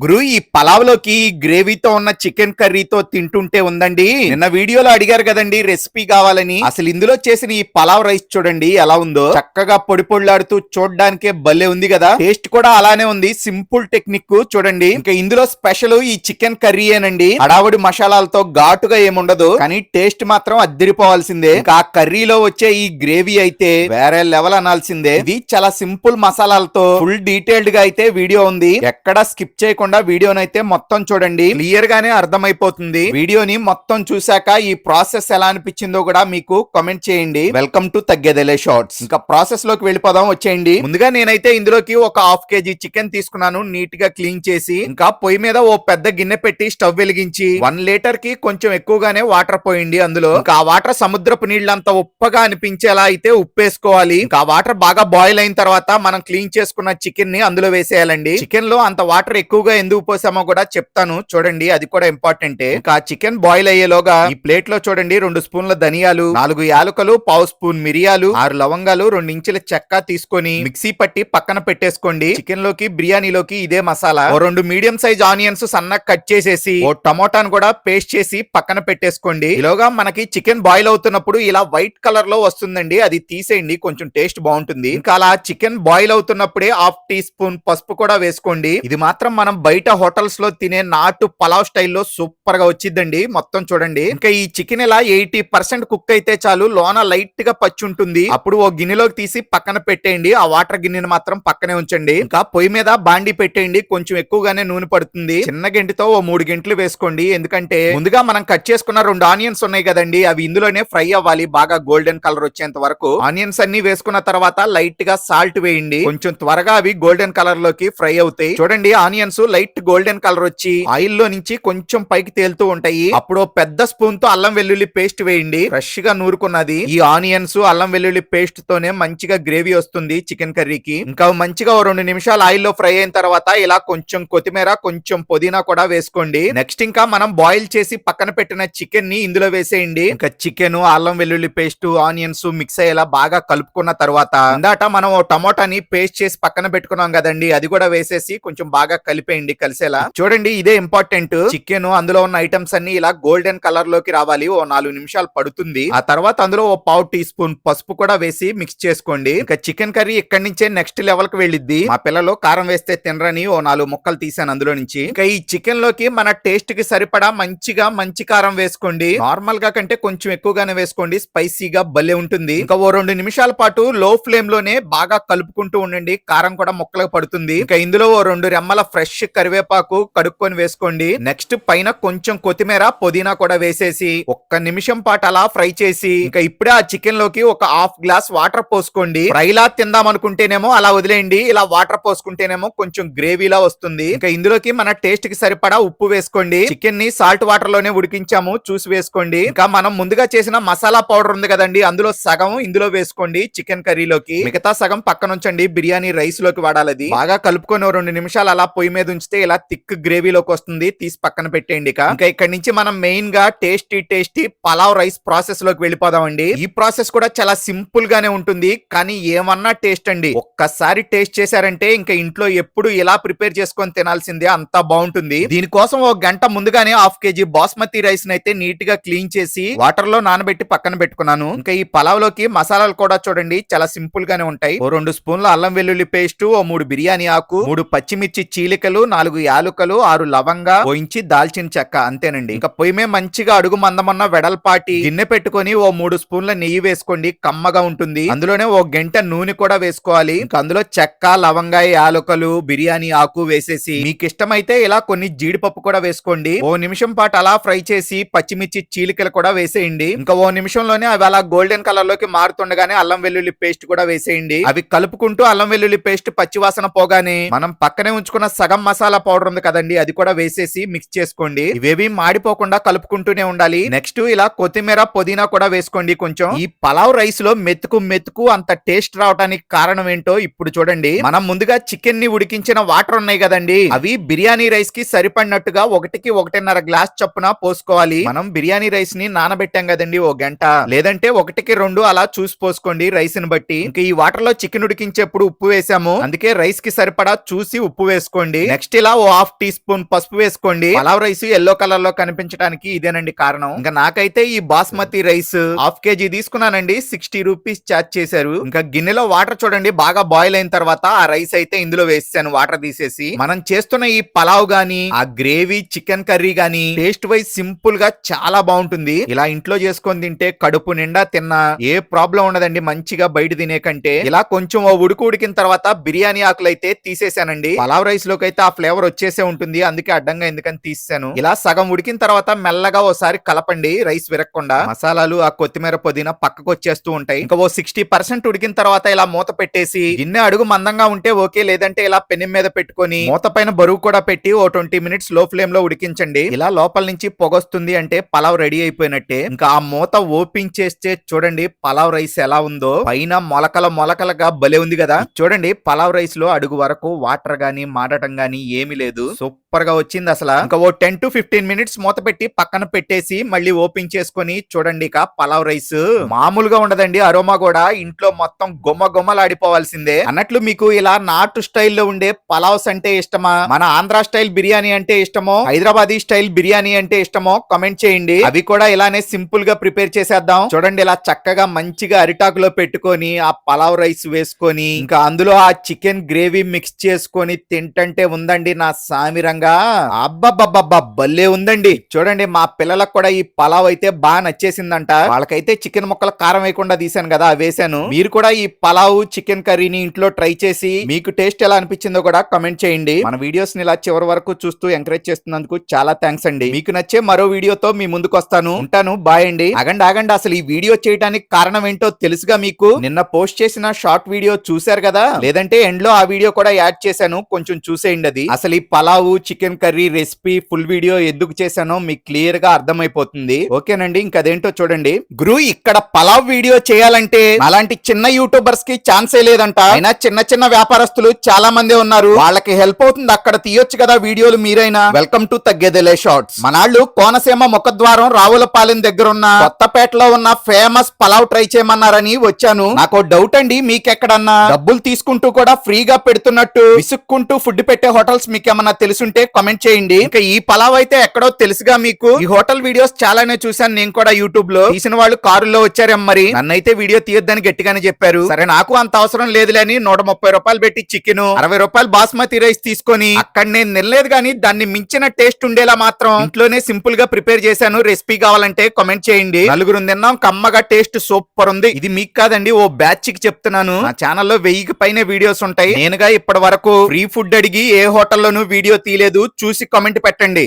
గురు ఈ పలావ్లోకి గ్రేవీతో ఉన్న చికెన్ కర్రీతో తింటుంటే ఉందండి. నిన్న వీడియోలో అడిగారు కదండి రెసిపీ కావాలని. అసలు ఇందులో చేసిన ఈ పలావ్ రైస్ చూడండి ఎలా ఉందో. చక్కగా పొడి పొడిలాడుతూ చూడడానికే భలే ఉంది కదా. టేస్ట్ కూడా అలానే ఉంది. సింపుల్ టెక్నిక్ చూడండి. ఇంకా ఇందులో స్పెషల్ ఈ చికెన్ కర్రీయేనండి. హడావుడి మసాలాలతో ఘాటుగా ఏముండదు, కానీ టేస్ట్ మాత్రం అద్దరిపోవాల్సిందే. ఇంకా ఆ కర్రీలో వచ్చే ఈ గ్రేవీ అయితే వేరే లెవెల్ అనాల్సిందే. ఇది చాలా సింపుల్ మసాలాలతో ఫుల్ డీటెయిల్డ్ గా అయితే వీడియో ఉంది. ఎక్కడ స్కిప్ చేయకుండా వీడియోనైతే మొత్తం చూడండి, క్లియర్ గానే అర్థమైపోతుంది. వీడియోని మొత్తం చూశాక ఈ ప్రాసెస్ ఎలా అనిపించిందో కూడా మీకు కామెంట్ చేయండి. వెల్కమ్ టు తగ్గేదేలే షార్ట్స్. ఇంకా ప్రాసెస్ లోకి వెళ్ళిపోదాం, వచ్చేయండి. ముందుగా నేనైతే ఇందులోకి ఒక హాఫ్ కేజీ చికెన్ తీసుకున్నాను, నీట్ గా క్లీన్ చేసి. ఇంకా పొయ్యి మీద ఓ పెద్ద గిన్నె పెట్టి స్టవ్ వెలిగించి 1 లీటర్ కి కొంచెం ఎక్కువగానే వాటర్ పోయండి అందులో. ఇంకా ఆ వాటర్ సముద్రపు నీళ్ళంతా ఉప్పగా అనిపించేలా అయితే ఉప్పేసుకోవాలి. ఇంకా ఆ వాటర్ బాగా బాయిల్ అయిన తర్వాత మనం క్లీన్ చేసుకున్న చికెన్ ని అందులో వేసేయాలండి. చికెన్ లో అంత వాటర్ ఎక్కువగా ఎందుకు పోసామో కూడా చెప్తాను చూడండి, అది కూడా ఇంపార్టెంటే. ఇంకా చికెన్ బాయిల్ అయ్యేలోగా ఈ ప్లేట్ లో చూడండి 2 స్పూన్ల ధనియాలు, 4 యాలకులు, 1/2 స్పూన్ మిరియాలు, 6 లవంగాలు, 2 ఇంచుల చెక్క తీసుకొని మిక్సీ పట్టి పక్కన పెట్టేసుకోండి. చికెన్ లోకి బిర్యానీలోకి ఇదే మసాలా. ఓ 2 మీడియం సైజ్ ఆనియన్స్ సన్నగా కట్ చేసేసి ఓ టమోటాను కూడా పేస్ట్ చేసి పక్కన పెట్టేసుకోండి. ఇలాగా మనకి చికెన్ బాయిల్ అవుతున్నప్పుడు ఇలా వైట్ కలర్ లో వస్తుందండి, అది తీసేయండి, కొంచెం టేస్ట్ బాగుంటుంది. ఇంకా అలా చికెన్ బాయిల్ అవుతున్నప్పుడే 1/2 టీ స్పూన్ పసుపు కూడా వేసుకోండి. ఇది మాత్రం మనం బయట హోటల్స్ లో తినే నాటు పలావ్ స్టైల్లో సూపర్ గా వచ్చిందండి. మొత్తం చూడండి. ఇంకా ఈ చికెన్ ఇలా 80% కుక్ అయితే చాలు, లోన లైట్ గా పచ్చి ఉంటుంది. అప్పుడు ఓ గిన్నెలోకి తీసి పక్కన పెట్టేయండి. ఆ వాటర్ గిన్నెని మాత్రం పక్కనే ఉంచండి. ఇంకా పొయ్యి మీద బాండి పెట్టేయండి, కొంచెం ఎక్కువగానే నూనె పడుతుంది. చిన్న గంటితో ఓ 3 గంటలు వేసుకోండి, ఎందుకంటే ముందుగా మనం కట్ చేసుకున్న 2 ఆనియన్స్ ఉన్నాయి కదండి, అవి ఇందులోనే ఫ్రై అవ్వాలి బాగా గోల్డెన్ కలర్ వచ్చేంత వరకు. ఆనియన్స్ అన్ని వేసుకున్న తర్వాత లైట్ గా సాల్ట్ వేయండి, కొంచెం త్వరగా అవి గోల్డెన్ కలర్ లోకి ఫ్రై అవుతాయి. చూడండి ఆనియన్స్ లైట్ గోల్డెన్ కలర్ వచ్చి ఆయిల్ లో నుంచి కొంచెం పైకి తేలుతూ ఉంటాయి. అప్పుడు పెద్ద స్పూన్ తో అల్లం వెల్లుల్లి పేస్ట్ వేయండి, ఫ్రెష్ గా నూరుకున్నది. ఈ ఆనియన్స్ అల్లం వెల్లుల్లి పేస్ట్ తోనే మంచిగా గ్రేవీ వస్తుంది చికెన్ కర్రీకి. ఇంకా మంచిగా 2 నిమిషాలు ఆయిల్ లో ఫ్రై అయిన తర్వాత ఇలా కొంచెం కొత్తిమీర, కొంచెం పుదీనా కూడా వేసుకోండి. నెక్స్ట్ ఇంకా మనం బాయిల్ చేసి పక్కన పెట్టిన చికెన్ ని ఇందులో వేసేయండి. ఇంకా చికెన్, అల్లం వెల్లుల్లి పేస్ట్, ఆనియన్స్ మిక్స్ అయ్యేలా బాగా కలుపుకున్న తర్వాత ఇందాట మనం టమోటాని పేస్ట్ చేసి పక్కన పెట్టుకున్నాం కదండి, అది కూడా వేసేసి కొంచెం బాగా కలిపేయండి కలిసేలా. చూడండి ఇదే ఇంపార్టెంట్. చికెన్ అందులో ఉన్న ఐటమ్స్ అన్ని ఇలా గోల్డెన్ కలర్ లోకి రావాలి, ఓ 4 నిమిషాలు పడుతుంది. ఆ తర్వాత అందులో ఓ 1/2 టీ స్పూన్ పసుపు కూడా వేసి మిక్స్ చేసుకోండి. ఇంకా చికెన్ కర్రీ ఇక్కడి నుంచే నెక్స్ట్ లెవెల్ కి వెళ్ళిద్ది. మా పిల్లలు కారం వేస్తే తినరని ఓ 4 ముక్కలు తీసాను అందులో నుంచి. ఇంకా ఈ చికెన్ లోకి మన టేస్ట్ కి సరిపడా మంచి కారం వేసుకోండి. నార్మల్ గా కంటే కొంచెం ఎక్కువగానే వేసుకోండి, స్పైసీగా భలే ఉంటుంది. ఇంకా ఓ 2 నిమిషాల పాటు లో ఫ్లేమ్ లోనే బాగా కలుపుకుంటూ ఉండండి, కారం కూడా ముక్కలకు పడుతుంది. ఇంకా ఇందులో ఓ 2 రెమ్మల ఫ్రెష్ కరివేపాకు కడుక్కొని వేసుకోండి. నెక్స్ట్ పైన కొంచెం కొత్తిమీర, పుదీనా కూడా వేసేసి 1 నిమిషం పాటు అలా ఫ్రై చేసి ఇంకా ఇప్పుడే ఆ చికెన్ లోకి ఒక 1/2 గ్లాస్ వాటర్ పోసుకోండి. ఫ్రైలా తిందాం అనుకుంటేనేమో అలా వదిలేయండి, ఇలా వాటర్ పోసుకుంటేనేమో కొంచెం గ్రేవీలా వస్తుంది. ఇంకా ఇందులోకి మన టేస్ట్ కి సరిపడా ఉప్పు వేసుకోండి. చికెన్ ని సాల్ట్ వాటర్ లోనే ఉడికించాము, చూసి వేసుకోండి. ఇంకా మనం ముందుగా చేసిన మసాలా పౌడర్ ఉంది కదండి, అందులో సగం ఇందులో వేసుకోండి చికెన్ కర్రీలోకి, మిగతా సగం పక్కన ఉంచండి, బిర్యానీ రైస్ లోకి వాడాలి. బాగా కలుపుకొని 2 నిమిషాలు అలా పొయ్యి మీద ఉంచితే ఇలా థిక్ గ్రేవీలోకి వస్తుంది, తీసి పక్కన పెట్టేయండి. ఇంకా ఇక్కడ నుంచి మనం మెయిన్ గా టేస్టీ పలావ్ రైస్ ప్రాసెస్ లోకి వెళ్ళిపోదామండి. ఈ ప్రాసెస్ కూడా చాలా సింపుల్ గానే ఉంటుంది, కానీ ఏమన్నా టేస్ట్ అండి. ఒక్కసారి టేస్ట్ చేశారంటే ఇంకా ఇంట్లో ఎప్పుడు ఇలా ప్రిపేర్ చేసుకొని తినాల్సిందే, అంతా బాగుంటుంది. దీనికోసం ఒక గంట ముందుగానే 1/2 కేజీ బాస్మతి రైస్ అయితే నీట్ గా క్లీన్ చేసి వాటర్ లో నానబెట్టి పక్కన పెట్టుకున్నాను. ఇంకా ఈ పలావ్ లోకి మసాలాలు కూడా చూడండి చాలా సింపుల్ గానే ఉంటాయి. ఓ 2 స్పూన్ల అల్లం వెల్లుల్లి పేస్ట్, ఓ 3 బిర్యానీ ఆకు, 3 పచ్చిమిర్చి చీలికలు, 4 యాలుకలు, 6 లవంగా, ఓ ఇంచి దాల్చిన చెక్క, అంతేనండి. ఇంకా పొయ్యి మీద మంచిగా అడుగు మందమన్న వెడల్పాటి గిన్నె పెట్టుకొని ఓ 3 స్పూన్ల నెయ్యి వేసుకోండి, కమ్మగా ఉంటుంది. అందులోనే ఓ గంట నూనె కూడా వేసుకోవాలి. ఇంకా అందులో చెక్క, లవంగా, యాలకులు, బిర్యానీ ఆకు వేసేసి మీకు ఇష్టమైతే ఇలా కొన్ని జీడిపప్పు కూడా వేసుకోండి. ఓ నిమిషం పాటు అలా ఫ్రై చేసి పచ్చిమిర్చి చీలికలు కూడా వేసేయండి. ఇంకా ఓ నిమిషంలోనే అవి అలా గోల్డెన్ కలర్ లోకి మారుతుండగానే అల్లం వెల్లుల్లి పేస్ట్ కూడా వేసేయండి. అవి కలుపుకుంటూ అల్లం వెల్లుల్లి పేస్ట్ పచ్చివాసన పోగానే మనం పక్కనే ఉంచుకున్న సగం మసాలా పౌడర్ ఉంది కదండి, అది కూడా వేసేసి మిక్స్ చేసుకోండి. ఇవేవి మాడిపోకుండా కలుపుకుంటూనే ఉండాలి. నెక్స్ట్ ఇలా కొత్తిమీర, పుదీనా కూడా వేసుకోండి కొంచెం. ఈ పలావ్ రైస్ లో మెతుకు అంత టేస్ట్ రావడానికి కారణం ఏంటో ఇప్పుడు చూడండి. మనం ముందుగా చికెన్ ని ఉడికించిన వాటర్ ఉన్నాయి కదండి, అవి బిర్యానీ రైస్ కి సరిపడినట్టుగా 1కి 1.5 గ్లాస్ చొప్పున పోసుకోవాలి. మనం బిర్యానీ రైస్ ని నానబెట్టాం కదండి ఓ గంట, లేదంటే 1కి 2 అలా చూసి పోసుకోండి రైస్ ని బట్టి. ఇంకా ఈ వాటర్ లో చికెన్ ఉడికించేప్పుడు ఉప్పు వేసాము, అందుకే రైస్ కి సరిపడా చూసి ఉప్పు వేసుకోండి. నెక్స్ట్ నెక్స్ట్ ఇలా ఓ హాఫ్ టీ స్పూన్ పసుపు వేసుకోండి. పలావ్ రైస్ ఎల్లో కలర్ లో కనిపించడానికి ఇదేనండి కారణం. ఇంకా నాకైతే ఈ బాస్మతి రైస్ హాఫ్ కేజీ తీసుకున్నానండి, 60 రూపీస్ చార్జ్ చేశారు. ఇంకా గిన్నెలో వాటర్ చూడండి బాగా బాయిల్ అయిన తర్వాత ఆ రైస్ అయితే ఇందులో వేసాను వాటర్ తీసేసి. మనం చేస్తున్న ఈ పలావ్ గాని ఆ గ్రేవీ చికెన్ కర్రీ గాని టేస్ట్ వైజ్ సింపుల్ గా చాలా బాగుంటుంది. ఇలా ఇంట్లో చేసుకొని తింటే కడుపు నిండా తిన్నా ఏ ప్రాబ్లం ఉండదండి, మంచిగా బయట తినే కంటే. ఇలా కొంచెం ఉడికిన తర్వాత బిర్యానీ ఆకులు అయితే తీసేసానండి. పలావ్ రైస్ లోకి అయితే ఆ ఫ్లేవర్ వచ్చేసే ఉంటుంది, అందుకే అడ్డంగా ఎందుకని తీసాను. ఇలా సగం ఉడికిన తర్వాత మెల్లగా ఓసారి కలపండి రైస్ విరక్కుండా. మసాలాలు ఆ కొత్తిమీర పుదీనా పక్కకు వచ్చేస్తూ ఉంటాయి. ఇంకా ఓ 60% ఉడికిన తర్వాత ఇలా మూత పెట్టేసి గిన్నె అడుగు మందంగా ఉంటే ఓకే, లేదంటే ఇలా పెనం మీద పెట్టుకొని మూత పైన బరువు కూడా పెట్టి ఓ 20 మినిట్స్ లో ఫ్లేమ్ లో ఉడికించండి. ఇలా లోపల నుంచి పొగొస్తుంది అంటే పలావ్ రెడీ అయిపోయినట్టే. ఇంకా ఆ మూత ఓపెన్ చేస్తే చూడండి పలావ్ రైస్ ఎలా ఉందో, పైన మొలకలుగా భలే ఉంది కదా. చూడండి పలావ్ రైస్ లో అడుగు వరకు వాటర్ గానీ మాడటం గానీ ఏమీ లేదు, సూపర్ గా వచ్చింది అసలు. ఇంకా ఓ 10 to 15 మినిట్స్ మూత పెట్టి పక్కన పెట్టేసి మళ్ళీ ఓపెన్ చేసుకొని చూడండి ఇక పలావ్ రైస్ మామూలుగా ఉండదండి, అరోమా కూడా ఇంట్లో మొత్తం గుమ్మలాడిపోవాల్సిందే. అన్నట్లు మీకు ఇలా నార్త్ స్టైల్లో ఉండే పలావ్స్ అంటే ఇష్టమా, మన ఆంధ్ర స్టైల్ బిర్యానీ అంటే ఇష్టమో, హైదరాబాదీ స్టైల్ బిర్యానీ అంటే ఇష్టమో కామెంట్ చేయండి. అవి కూడా ఇలానే సింపుల్ గా ప్రిపేర్ చేసేద్దాం. చూడండి ఇలా చక్కగా మంచిగా అరిటాకులో పెట్టుకొని ఆ పలావ్ రైస్ వేసుకొని ఇంకా అందులో ఆ చికెన్ గ్రేవీ మిక్స్ చేసుకొని తింటంటే ఉందండి నా సామిరంగా. అబ్బబ్బబ్బబ్బా భలే ఉందండి. చూడండి మా పిల్లలకు కూడా ఈ పలావ్ అయితే బాగా నచ్చేసిందంట. వాళ్ళకైతే చికెన్ ముక్కలు కారం వేయకుండా తీసాను కదా వేసాను. మీరు కూడా ఈ పలావ్ చికెన్ కర్రీని ఇంట్లో ట్రై చేసి మీకు టేస్ట్ ఎలా అనిపించిందో కూడా కామెంట్ చేయండి. మన వీడియోస్ ని ఇలా చివరి వరకు చూస్తూ ఎంకరేజ్ చేస్తున్నందుకు చాలా థ్యాంక్స్ అండి. మీకు నచ్చే మరో వీడియోతో మీ ముందుకు వస్తాను. ఉంటాను, బాయ్ అండి. ఆగండి అసలు ఈ వీడియో చేయడానికి కారణం ఏంటో తెలుసుగా మీకు. నిన్న పోస్ట్ చేసిన షార్ట్ వీడియో చూశారు కదా, లేదంటే ఎండ్ లో ఆ వీడియో కూడా యాడ్ చేశాను, కొంచెం చూసేయండి. అది అసలు ఈ pulao chicken curry recipe full video ఎందుకు చేశానో మీకు క్లియర్ గా అర్థమైపోతుంది. ఓకేనండి, ఇంకదేంటో చూడండి. గురు ఇక్కడ పలావ్ వీడియో చేయాలంటే అలాంటి చిన్న యూట్యూబర్స్ కి ఛాన్సే లేదంట. అయినా చిన్న వ్యాపారస్తులు చాలా మంది ఉన్నారు, వాళ్ళకి హెల్ప్ అవుతుంది, అక్కడ తీయొచ్చు కదా వీడియోలు మీరైనా. వెల్కమ్ టు తగ్గేదేలే షార్ట్స్. మనాళ్ళు కోనసీమ ముఖద్వారం రావులపాలెం దగ్గర ఉన్న కొత్తపేటలో ఉన్న ఫేమస్ పలావ్ ట్రై చేయమన్నారని వచ్చాను. నాకు డౌట్ అండి, మీకెక్కడన్నా డబ్బులు తీసుకుంటూ కూడా ఫ్రీగా పెడుతున్నట్టు విసుక్కుంటూ ఫుడ్ పెట్టే హోటల్స్ మీకేమన్నా తెలుసుంటే కామెంట్ చేయండి. ఇంకా ఈ పలావ్ అయితే ఎక్కడో తెలుసుగా మీకు. ఈ హోటల్ వీడియోస్ చాలానే చూసాను నేను కూడా యూట్యూబ్ లో. తీసిన వాళ్ళు కారులో వచ్చారేం, మరి నన్నైతే వీడియో తీయొద్దని గట్టిగానే చెప్పారు. సరే నాకు అంత అవసరం లేదులేని 130 రూపాయలు పెట్టి చికెన్ 60 రూపాయలు బాస్మతి రైస్ తీసుకొని అక్కడ నేను నిలలేదు కానీ దాన్ని మించిన టేస్ట్ ఉండేలా మాత్రం ఇంట్లోనే సింపుల్ గా ప్రిపేర్ చేశాను. రెసిపీ కావాలంటే కామెంట్ చేయండి. నలుగురు తిన్నాం, కమ్మగా టేస్ట్ సూపర్ ఉంది. ఇది మీకు కాదండి, ఓ బ్యాచ్ కి చెప్తున్నాను. నా ఛానల్లో 1000కి పైనే వీడియోస్ ఉంటాయి. నేనుగా ఇప్పటి వరకు ఫ్రీ ఫుడ్ అడిగి ఏ హోటల్లోనూ వీడియో తీయలేదు, చూసి కామెంట్ పెట్టండి.